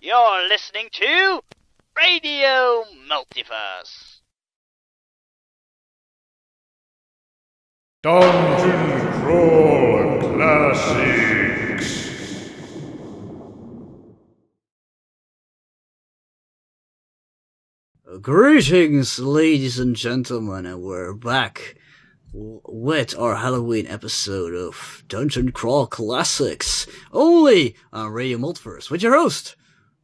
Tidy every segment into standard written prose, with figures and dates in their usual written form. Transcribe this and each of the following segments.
You're listening to Radiomultiverse. Dungeon Crawl Classics. Greetings, ladies and gentlemen, and we're back with our Halloween episode of Dungeon Crawl Classics, only on Radiomultiverse, with your host,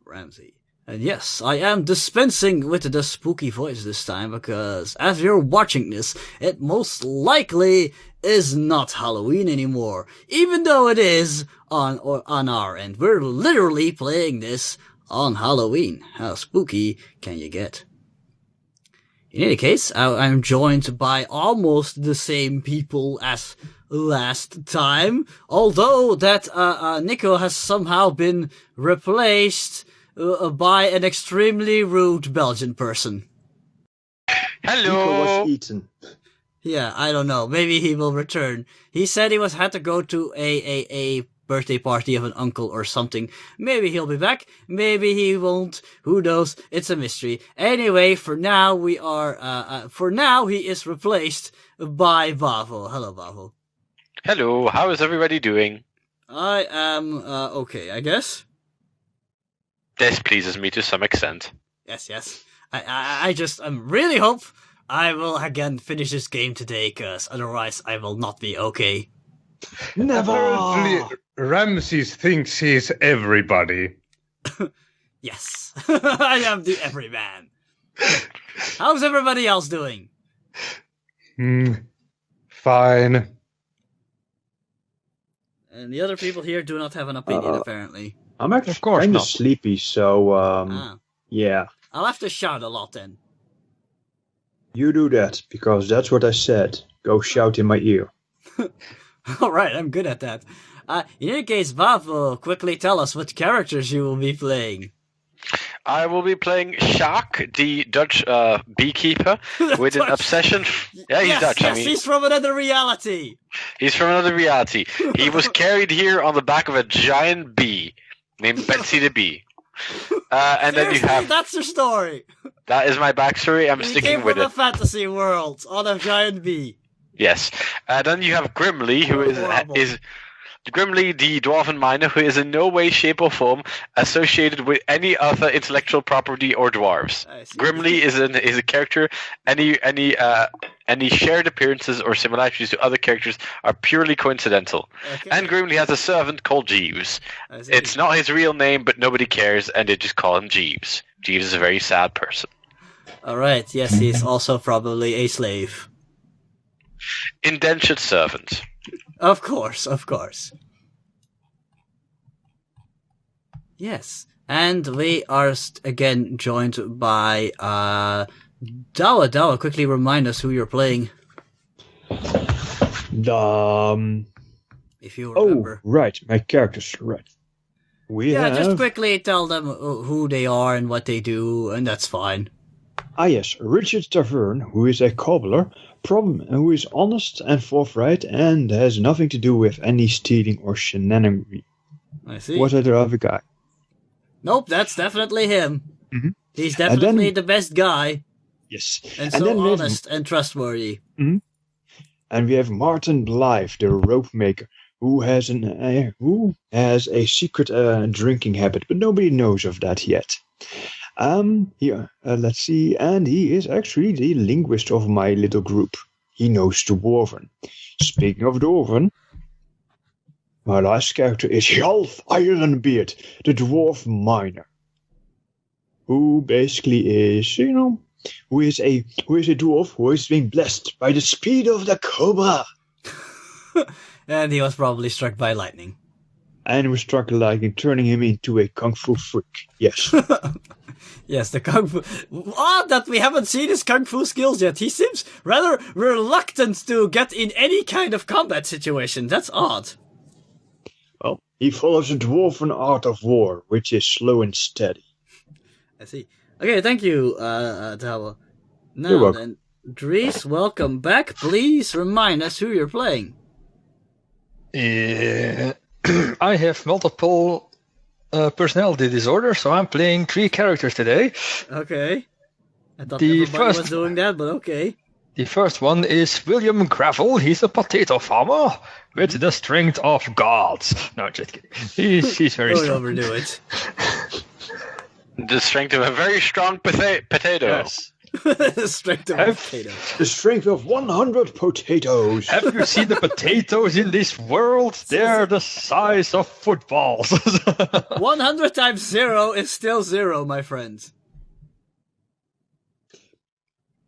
Ramsey. And yes, I am dispensing with the spooky voice this time, because as you're watching this, it most likely is not Halloween anymore, even though it is on our end. We're literally playing this on Halloween. How spooky can you get? In any case, I'm joined by almost the same people as last time, although that Nico has somehow been replaced by an extremely rude Belgian person. Hello. Nico was eaten. Yeah, I don't know. Maybe he will return. He said he had to go to a birthday party of an uncle or something. Maybe he'll be back. Maybe he won't. Who knows? It's a mystery. Anyway, for now he is replaced by Bavo. Hello, Bavo. Hello, how is everybody doing? I am, okay, I guess. This pleases me to some extent. Yes. I really hope I will again finish this game today, cause otherwise I will not be okay. Apparently, Ramses thinks he's everybody. Yes. I am the everyman. How's everybody else doing? Fine. And the other people here do not have an opinion, apparently. I'm actually Of course kind of not. sleepy, so yeah. I'll have to shout a lot then. You do that, because that's what I said. Go shout in my ear. Alright, I'm good at that. In any case, Bavo, quickly tell us what characters you will be playing. I will be playing Sjaak, the Dutch beekeeper, with an Dutch. obsession. Yeah, he's Dutch. Yes, I mean, he's from another reality. he's from another reality. He was carried here on the back of a giant bee named Betsy the Bee. And then you Seriously, have that's your story. that is my backstory. I'm He sticking came with from a it. fantasy world on a giant bee. Yes. Then you have Grimly, who Horrible. is Grimly, the dwarven miner, who is in no way, shape, or form associated with any other intellectual property or dwarves. I see. Grimly is a character. Any shared appearances or similarities to other characters are purely coincidental. Okay, And Grimly has a servant called Jeeves. I see. It's not his real name, but nobody cares, and they just call him Jeeves. Jeeves is a very sad person. Alright, yes, he's also probably a slave. Indentured servant. Of course. Yes, and we are again joined by Dawa. Dawa, quickly remind us who you're playing, if you remember. Right, my characters, right. We Yeah, have... just quickly tell them who they are and what they do, and that's fine. yes, Richard Tavern, who is a cobbler, who is honest and forthright, and has nothing to do with any stealing or shenanigan. I see. What other other guy? Nope, that's definitely him. Mhm. He's And definitely then- the best guy, Yes. and And so then we have- honest and trustworthy. And we have Martin Blythe, the rope maker, who has a secret drinking habit, but nobody knows of that yet. Let's see, and he is actually the linguist of my little group. He knows Dwarven. Speaking of Dwarven, my last character is Hjalf Ironbeard, the dwarf miner, who basically is, who is a dwarf who is being blessed by the speed of the cobra. And he was probably struck by lightning. And was struck lightning, turning him into a kung fu freak. Yes. Yes, the kung fu. Odd that we haven't seen his kung fu skills yet. He seems rather reluctant to get in any kind of combat situation. That's odd. Well, he follows the dwarven art of war, which is slow and steady. I see. Okay, thank you, Dawa. Now You're welcome. then, Dries, welcome back. Please remind us who you're playing. I have multiple personality disorder, so I'm playing 3 characters today. Okay. I thought The everybody was first- doing that, but okay. The first one is William Gravel. He's a potato farmer with the strength of gods. No, just kidding. He's very Don't strong. overdo it. The strength of a very strong potato. Yes. Strength of a Have- potato. The strength of 100 potatoes. Have you seen the potatoes in this world? They're the size of footballs. 100 times 0 is still 0, my friend.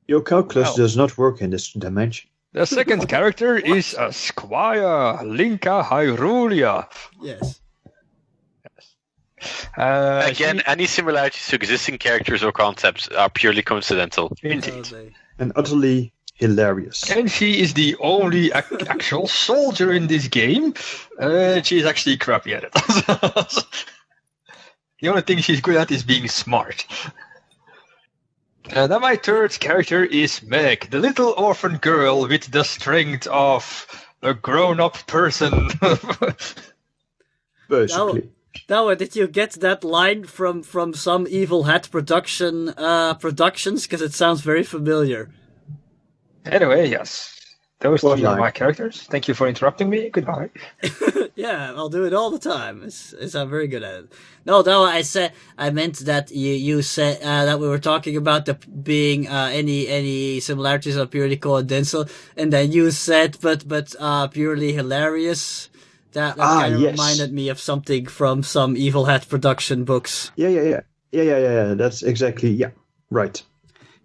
Your calculus Well. does not work in this dimension. The second character is a squire, Linka Hyrulia. Yes. Again, any similarities to existing characters or concepts are purely coincidental. Indeed. And utterly hilarious. And she is the only actual soldier in this game. She's actually crappy at it. The only thing she's good at is being smart. And then my third character is Meg, the little orphan girl with the strength of a grown-up person. Basically. Now, did you get that line from some Evil Hat productions? Because it sounds very familiar. Anyway, yes. Those What 3 are line? my characters. Thank you for interrupting me. Goodbye. Yeah, I'll do it all the time. I'm very good at it. No, I meant that you said that we were talking about the being any similarities are purely coincidental, and then you said but purely hilarious. That kind of yes. reminded me of something from some Evil Hat production books. Yeah. That's exactly, yeah. Right.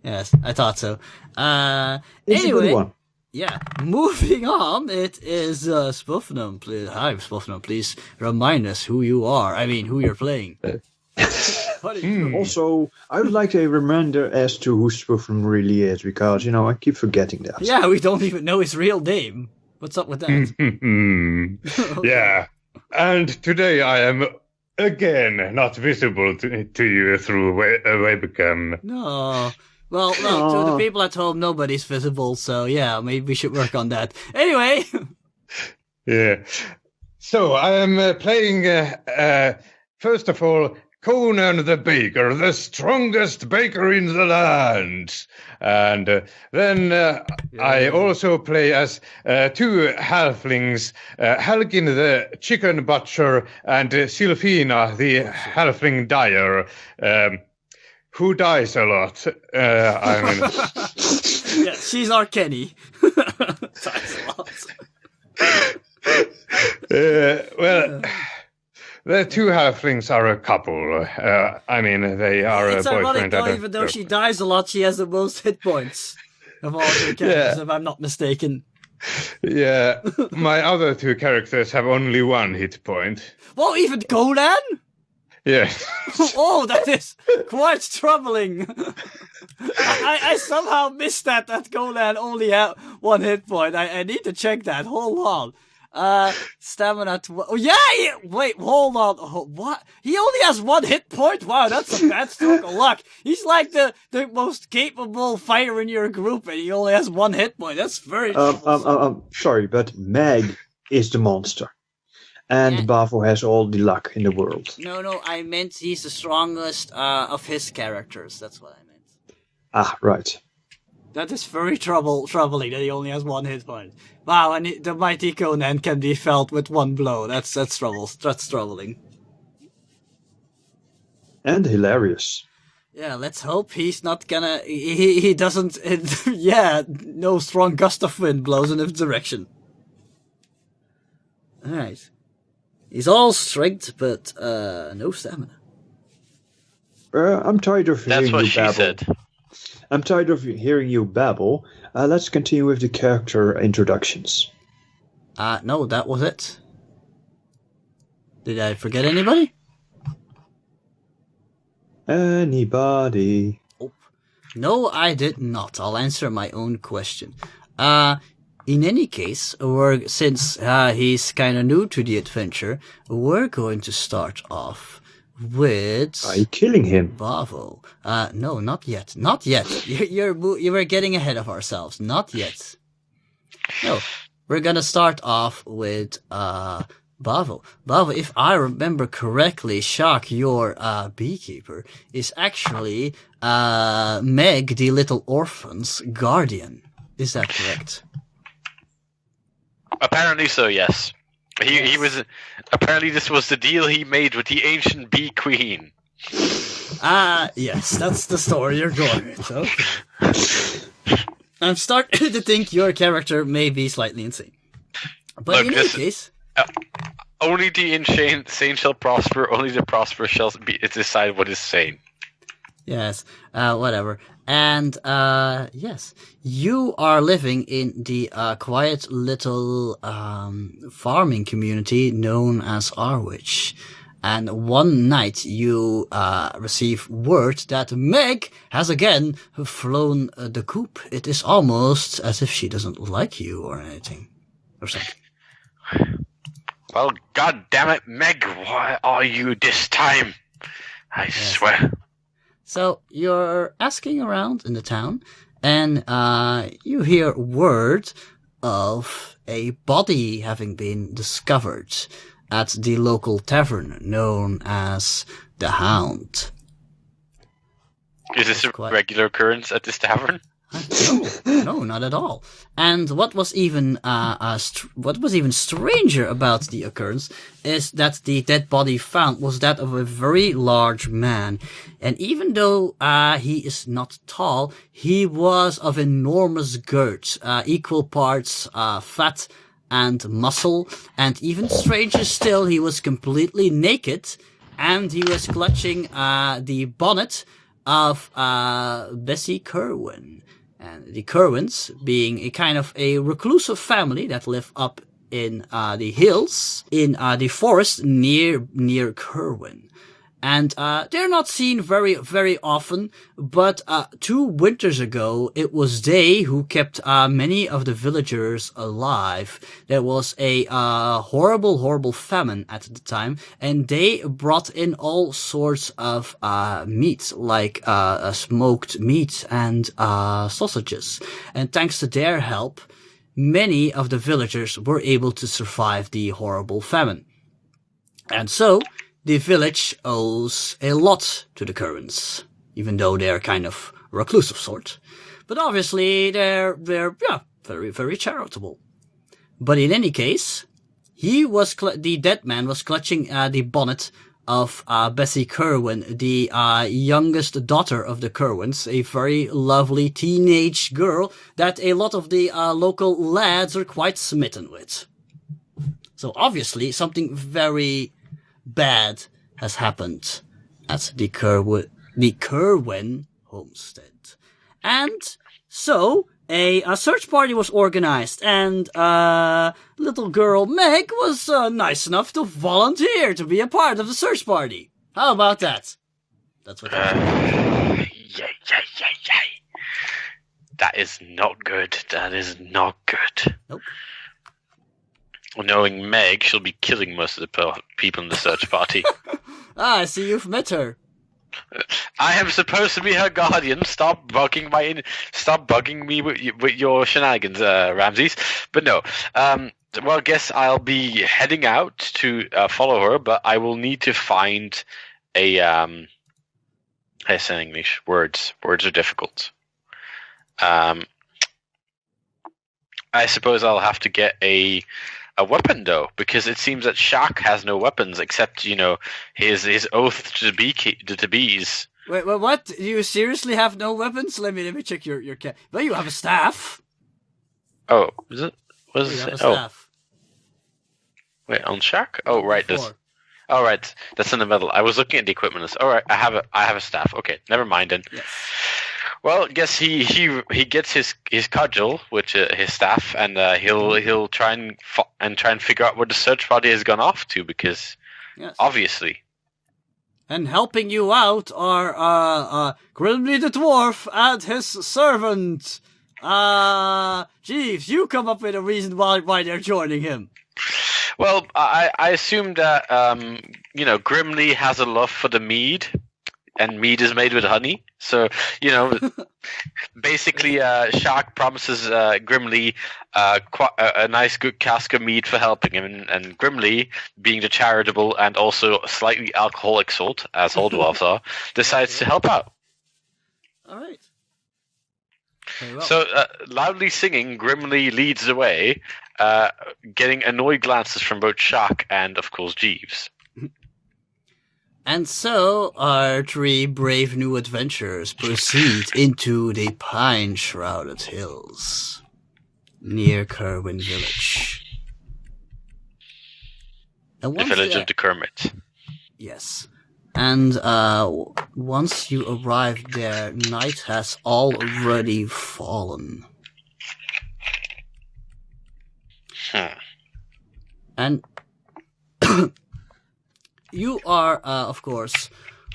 Yes, I thought so. It's a good Anyway, one. yeah, moving on, it is Spufnum. Please, hi, Spufnum, please remind us who you are. I mean, who you're playing. What are you doing? Also, I would like a reminder as to who Spoofman really is, because, I keep forgetting that. Yeah, we don't even know his real name. What's up with that? Yeah. And today I am again not visible to you through a webcam. No. Well, to the people at home, nobody's visible, so yeah, maybe we should work on that. Anyway! Yeah. So I am playing, first of all, Conan the Baker, the strongest baker in the land. And then I also play as 2 halflings, Helgin the chicken butcher and Sylphina the halfling dyer, who dies a lot. Yeah, she's our Kenny. Thanks a lot. Well, the 2 halflings are a couple. They are It's a ironic boyfriend though, and even though she dies a lot, she has the most hit points of all the characters, if I'm not mistaken. Yeah, my other 2 characters have only 1 hit point. Whoa, even Conan? Yeah. Oh, that is quite troubling. I somehow missed that Conan only had 1 hit point. I need to check that. Hold on. Stamina. Wait, hold on. What? He only has 1 hit point? Wow, that's a bad stroke of luck. He's like the most capable fighter in your group, and he only has 1 hit point. That's very. Sorry, but Meg is the monster. And Yeah. Bavo has all the luck in the world. No, I meant he's the strongest of his characters. That's what I meant. Ah, right. That is very troubling that he only has 1 hit point. Wow, and the mighty Conan can be felt with 1 blow. That's troubling. And hilarious. Yeah, let's hope he's not gonna. He doesn't. Yeah, no strong gust of wind blows in his direction. Alright. He's all strength, but no stamina. I'm tired of hearing That's what you she babble. said. I'm tired of hearing you babble. Let's continue with the character introductions. No, that was it. Did I forget anybody? Anybody? No, I did not. I'll answer my own question. In any case, since he's kind of new to the adventure, we're going to start off with Are you killing him? Bavo. No, not yet. Not yet. You were getting ahead of ourselves. Not yet. No, we're gonna start off with Bavo, if I remember correctly, Shark, your beekeeper, is actually Meg, the little orphan's guardian. Is that correct? Apparently so, yes. He was apparently this was the deal he made with the ancient bee queen. Yes, that's the story you're going with. Okay. I'm starting to think your character may be slightly insane. But Look, in any case... only the insane shall prosper, only the prosperous shall decide what is sane. Yes, whatever. And, yes, you are living in the quiet little farming community known as Arwich. And one night you receive word that Meg has again flown the coop. It is almost as if she doesn't like you or anything. Or something. Well, god damn it, Meg, why are you this time? I swear. So you're asking around in the town, and you hear word of a body having been discovered at the local tavern known as the Hound. Is this a regular occurrence at this tavern? No, not at all. And what was even stranger about the occurrence is that the dead body found was that of a very large man. And even though he is not tall, he was of enormous girth, equal parts fat and muscle, and even stranger still, he was completely naked, and he was clutching the bonnet of Bessie Curwen. And the Curwens being a kind of a reclusive family that live up in the hills, in the forest near Curwen. And they're not seen very, very often, but 2 winters ago, it was they who kept many of the villagers alive. There was a horrible, horrible famine at the time, and they brought in all sorts of meat, like smoked meat and sausages. And thanks to their help, many of the villagers were able to survive the horrible famine. And so the village owes a lot to the Curwens, even though they're kind of reclusive sort. But obviously they're very, very charitable. But in any case, the dead man was clutching the bonnet of Bessie Curwen, the youngest daughter of the Curwens, a very lovely teenage girl that a lot of the local lads are quite smitten with. So obviously something very bad has happened at the Curwen homestead. And so a search party was organized, and little girl Meg was nice enough to volunteer to be a part of the search party. How about that? That's what Yay. That is not good. That is not good. Nope. Knowing Meg, she'll be killing most of the people in the search party. I see you've met her. I am supposed to be her guardian. Stop bugging me with your shenanigans, Ramses. But no. Well, I guess I'll be heading out to follow her, but I will need to find a. I say in English. Words are difficult. I suppose I'll have to get a weapon though, because it seems that Shaq has no weapons except, his oath to the bees. Wait, what? Do you seriously have no weapons? Let me check your cat. Well, you have a staff. Oh, is it? What is it? Oh, staff. wait, on Shaq? Oh, right. Oh, right. That's in the middle. I was looking at the equipment list. All right, I have a staff. Okay, never mind then. Yes. Well, I guess he gets his cudgel, which his staff, and he'll try and figure out where the search party has gone off to, because obviously. And helping you out are Grimly the dwarf and his servant. Jeeves, you come up with a reason why they're joining him. Well, I assume that Grimly has a love for the mead. and mead is made with honey. So, basically, Shark promises Grimly a nice good cask of mead for helping him, and Grimly, being the charitable and also slightly alcoholic sort, as all dwarves are, decides to help out. All right. Very well. So, loudly singing, Grimly leads the way, getting annoyed glances from both Shark and, of course, Jeeves. And so our three brave new adventurers proceed into the pine-shrouded hills near Curwen village. And The village of the Kermit. Yes. And once you arrive there, night has already fallen. And you are, of course,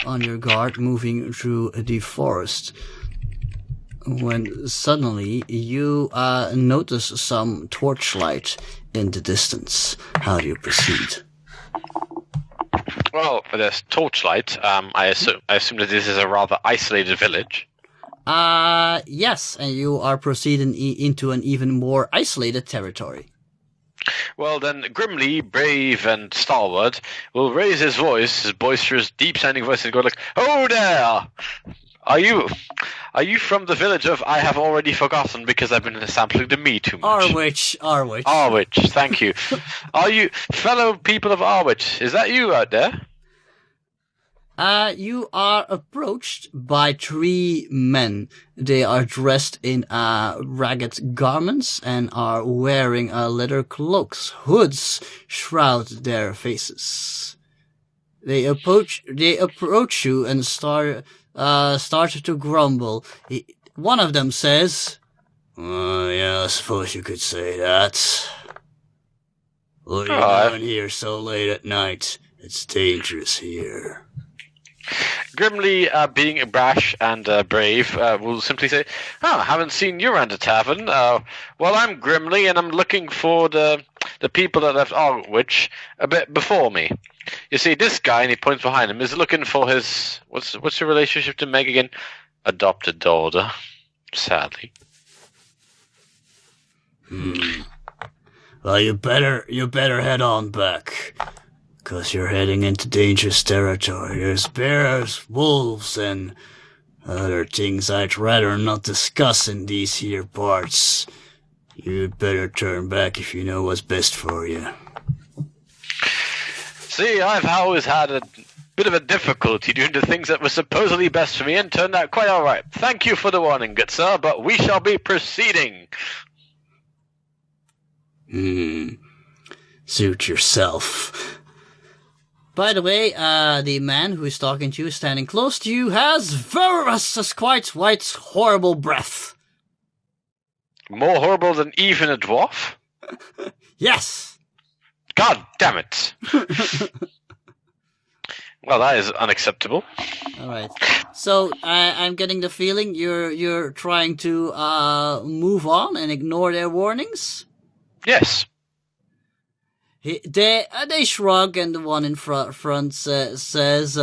on your guard, moving through the forest, when suddenly you notice some torchlight in the distance. How do you proceed? Well, there's torchlight. I assume that this is a rather isolated village. Yes, and you are proceeding into an even more isolated territory. Well, then, Grimly, brave and stalwart, will raise his voice, his boisterous, deep-sounding voice, and go like, "Oh there! Are you from the village of I have already forgotten because I've been sampling the meat too much?" Arwich. Arwich, thank you. Are you fellow people of Arwich? Is that you out there? You are approached by three men. They are dressed in ragged garments and are wearing leather cloaks. Hoods shroud their faces. They approach you and start to grumble. One of them says, "Yeah, I suppose you could say that. What are you doing here so late at night? It's dangerous here." Grimly, being brash and brave, will simply say, haven't seen you around the tavern. Well, I'm Grimly, and I'm looking for the people that left Arwich a bit before me. You see, this guy, and he points behind him, is looking for his... What's your relationship to Meg again? Adopted daughter, sadly. Well, you better head on back. 'Cause you're heading into dangerous territory. There's bears, wolves, and other things I'd rather not discuss in these here parts. You'd better turn back if you know what's best for you. See, I've always had a bit of a difficulty doing the things that were supposedly best for me and turned out quite alright. Thank you for the warning, good sir, but we shall be proceeding. Suit yourself. By the way, the man who is talking to you, standing close to you, has quite horrible breath. More horrible than even a dwarf? Yes! God damn it! Well, that is unacceptable. Alright. So, I'm getting the feeling you're trying to move on and ignore their warnings? Yes. They shrug, and the one in front says,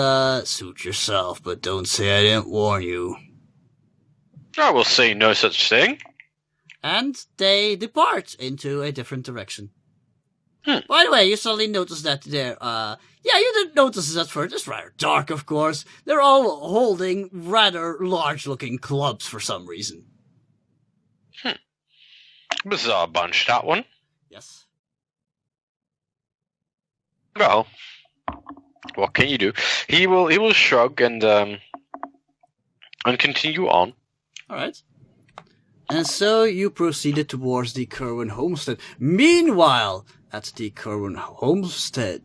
"Suit yourself, but don't say I didn't warn you." I will say no such thing. And they depart into a different direction. By the way, you suddenly notice that they're, you didn't notice this at first. It's rather dark, of course. They're all holding rather large-looking clubs for some reason. Bizarre bunch, that one. Yes. Well, what can you do? He will shrug and continue on. All right. And so you proceeded towards the Curwen homestead. Meanwhile, at the Curwen homestead,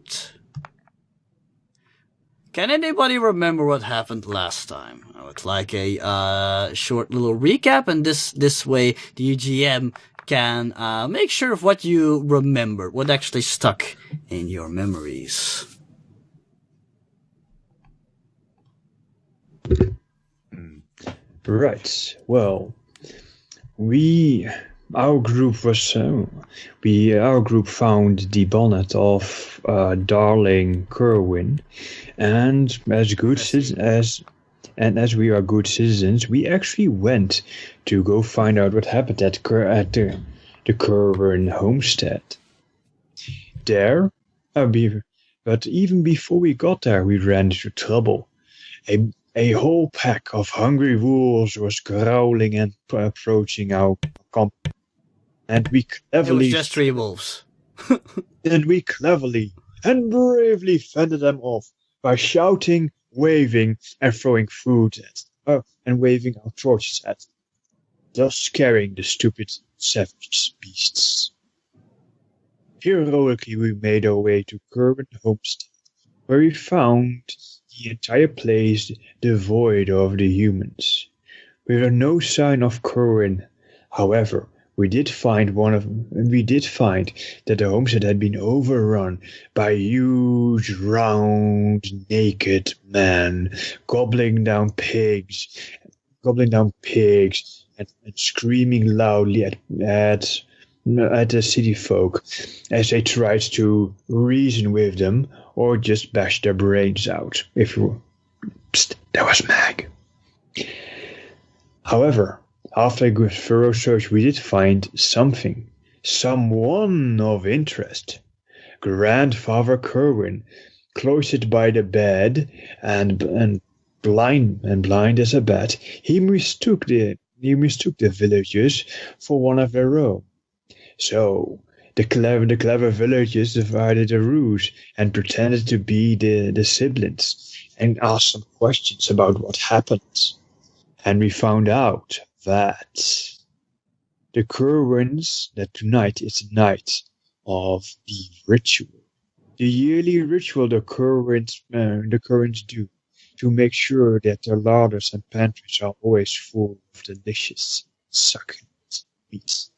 can anybody remember what happened last time? I would like a short little recap, and this way the GM can make sure of what you remember, what actually stuck in your memories. Right. Well, our group found the bonnet of darling Curwen, and as good And as we are good citizens, we actually went to go find out what happened at the Curwen homestead. There, but even before we got there, we ran into trouble. A whole pack of hungry wolves was growling and approaching our camp. And we cleverly... It was just 3 wolves. And we cleverly and bravely fended them off by shouting, waving, and throwing food and waving our torches at them, thus scaring the stupid savage beasts. Heroically, we made our way to Curwen homestead, where we found the entire place devoid of the humans. There were no sign of Curwen. However, we did find that the homestead had been overrun by a huge, round, naked man gobbling down pigs and screaming loudly at the city folk as they tried to reason with them or just bash their brains out. Psst, that was Mag. However, after a good thorough search, we did find someone of interest. Grandfather Curwen, cloistered by the bed and blind as a bat, he mistook the villagers for one of their own. So the clever villagers divided a ruse and pretended to be the siblings and asked some questions about what happened. And we found out that the Curwens, that tonight is the night of the ritual. The yearly ritual the Curwens do to make sure that their larders and pantries are always full of delicious, succulent meat.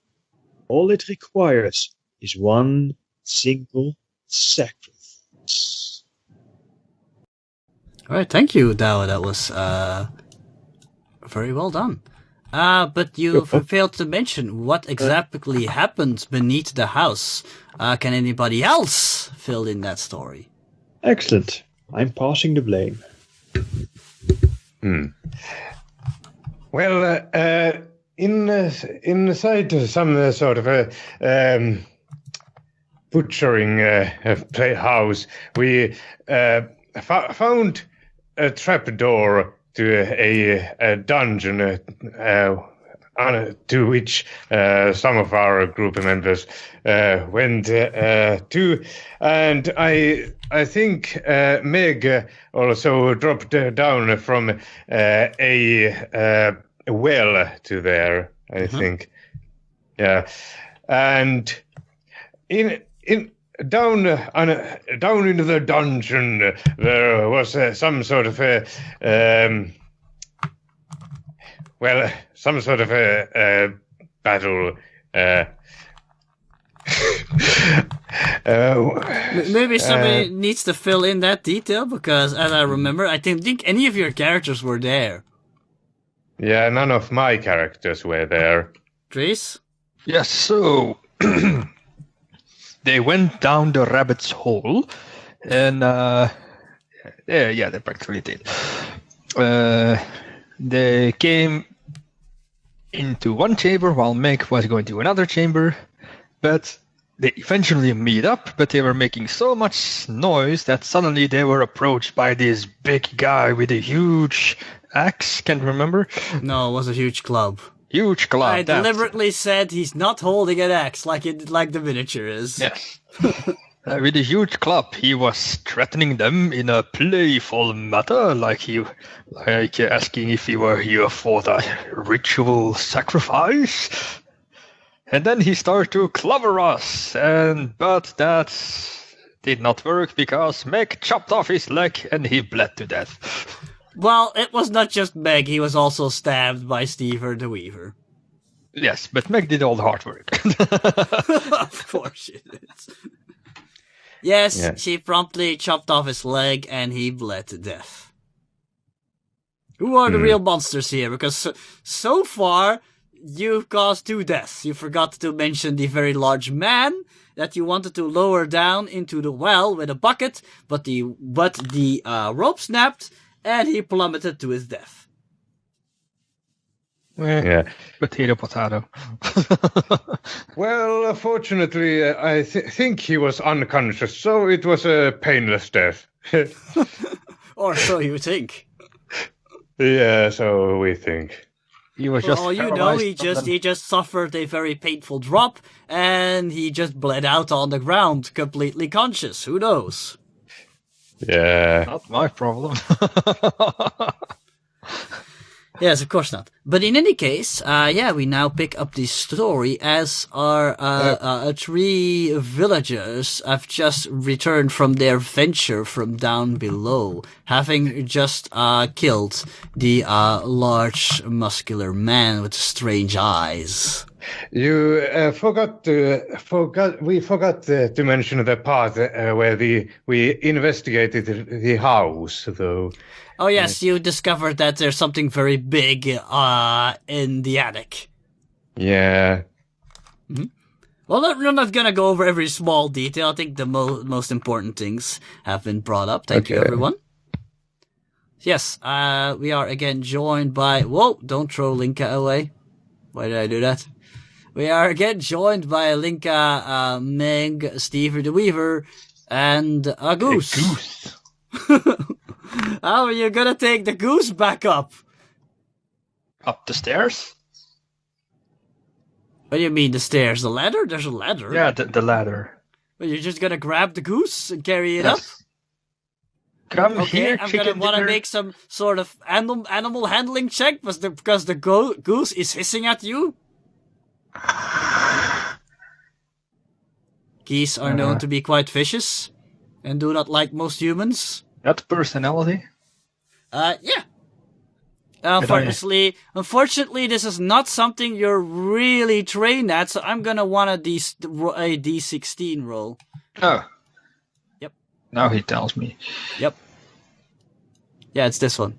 All it requires is one single sacrifice. Alright, thank you, Dao. That was very well done. But you failed to mention what exactly happened beneath the house. Can anybody else fill in that story? Excellent. I'm passing the blame. Well, inside some sort of a butchering playhouse, we found a trapdoor to a dungeon to which some of our group members went to, and I think Meg also dropped down from a well to there. I think, yeah, and down into the dungeon there was some sort of a battle. Maybe somebody needs to fill in that detail, because as I remember, I didn't think any of your characters were there. Yeah, none of my characters were there. Trace? Yes, so they went down the rabbit's hole, and they practically did. They came into one chamber while Meg was going to another chamber, but they eventually meet up, but they were making so much noise that suddenly they were approached by this big guy with a huge axe. Can't remember. No, it was a huge club. Huge club. I deliberately said he's not holding an axe like the miniature is. Yes. With a huge club, he was threatening them in a playful manner, like asking if he were here for the ritual sacrifice. And then he started to clobber us, but that did not work because Meg chopped off his leg and he bled to death. Well, it was not just Meg, he was also stabbed by Stever the Weaver. Yes, but Meg did all the hard work. Of course she did. Yes, yeah. She promptly chopped off his leg and he bled to death. Who are the real monsters here? Because so far, you've caused 2 deaths. You forgot to mention the very large man that you wanted to lower down into the well with a bucket, but the rope snapped and he plummeted to his death. Yeah. Potato, potato. Well, fortunately, I think he was unconscious, so it was a painless death. Or so you think. Yeah, so we think. He was For just all you know, paralyzed he just suffered a very painful drop, and he just bled out on the ground, completely conscious. Who knows? Yeah. Not my problem. Yes, of course not. But in any case, we now pick up the story as our three villagers have just returned from their venture from down below, having just killed the large muscular man with strange eyes. You forgot to mention the part where we investigated the house, though. Oh yes, you discovered that there's something very big in the attic. Yeah. Mm-hmm. Well, we're not gonna go over every small detail. I think the most important things have been brought up. Thank you, everyone. Yes, we are again joined by... Whoa, don't throw Linka away. Why did I do that? We are again joined by Linka, Meg, Steve the Weaver, and a goose. A goose. How are you gonna take the goose back up? Up the stairs? What do you mean, the stairs? The ladder? There's a ladder. Yeah, the ladder. Well, you're just gonna grab the goose and carry it up? Come Okay, here, I'm chicken gonna want to dinner. make some sort of animal handling check because the goose is hissing at you. Geese are known to be quite vicious and do not like most humans. That personality? Yeah. Unfortunately, this is not something you're really trained at, so I'm gonna want a D16 roll. Oh. Yep. Now he tells me. Yep. Yeah, it's this one.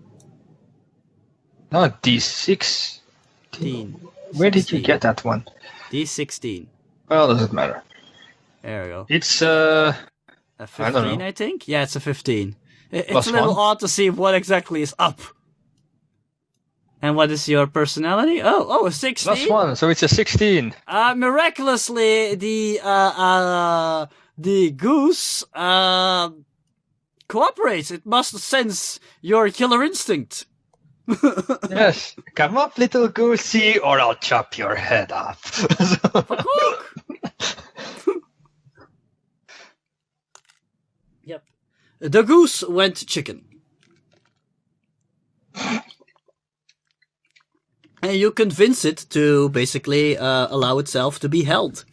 No, D6. Where did you get that one? D16. Well, doesn't matter. There we go. It's A I 15, don't know. I think? Yeah, it's a 15. It's Plus a little one. odd to see what exactly is up. And what is your personality? Oh, a 16? +1, so it's a 16. Miraculously, the goose, cooperates. It must sense your killer instinct. Yes. Come up, little goosey, or I'll chop your head off. Yep. The goose went chicken. And you convince it to basically allow itself to be held.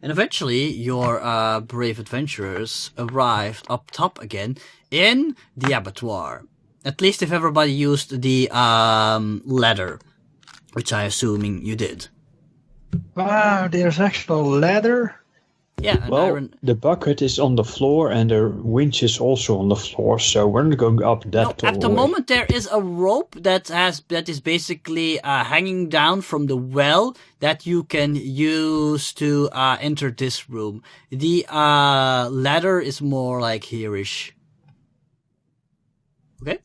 And eventually, your brave adventurers arrived up top again in the abattoir. At least if everybody used the ladder, which I assuming you did. Wow, there's actual ladder? Yeah, an Well, iron... the bucket is on the floor and the winch is also on the floor, so we're not going up that No, tall at the way. moment there is a rope that is basically hanging down from the well that you can use to enter this room. The ladder is more like here-ish. Okay?